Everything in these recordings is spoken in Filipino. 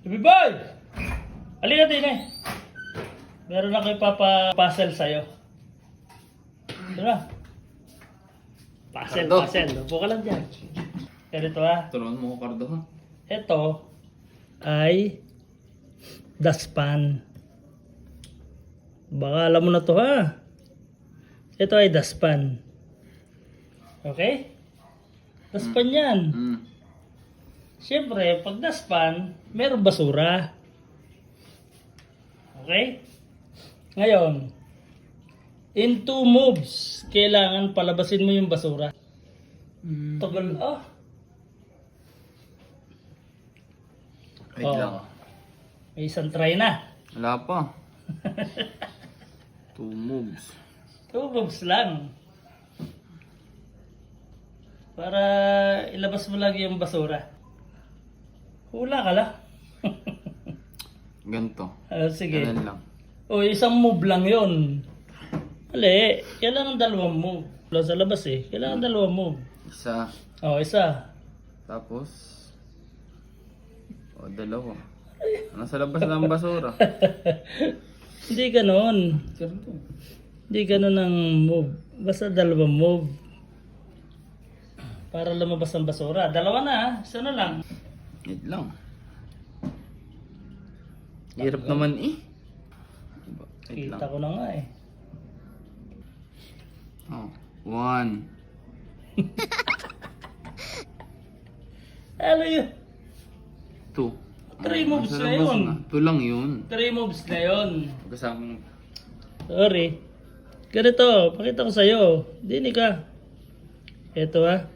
Baby boy! Halika din eh. Meron na kayo puzzle sa'yo. Tara. Puzzle, Cardo. puzzle. Upo ka lang dyan. Ganito ha. Turuan mo ko, Cardo, ha? Ito ay dustpan. Baka alam mo na to ha. Ito ay dustpan. Okay? Dustpan yan. Siyempre, pag dustpan, meron basura. Okay? Ngayon, in 2 moves, kailangan palabasin mo yung basura. Tagal, Wait lang. May isang try na. Wala pa. 2 moves. 2 moves lang. Para ilabas mo lagi yung basura. Hula ka lang. Ganto. Sige. Ganun lang. O, isang move lang yun. Mali, kailangan 2 move. Wala sa labas eh. Kailangan 2 move. Isa. O, isa. Tapos. O, 2. Nasa labas na ang basura. Hindi ganon. Hindi ganon ang move. Basta 2 move. Para lumabas ang basura. 2 na ha. Isa na lang. Wait lang. Hirap naman eh. Wait Kita lang. ko na nga eh. Oh, 1. Ano yun? 2. 3 moves na yun. 2 lang yun. 3 moves na yun. Kasamang Sorry. Ganito, pakita ko sa'yo. Dini ka. Ito ha.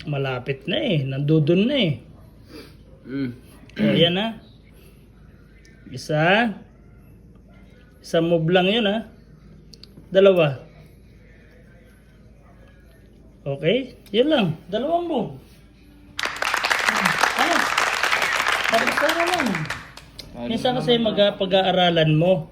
Malapit na eh. Nandudun na eh. O yan ha. Isa. Isang move lang yun ha. 2. Okay? Yan lang. 2 move. Ano? Tapos na naman. Minsan kasi pag-aaralan mo.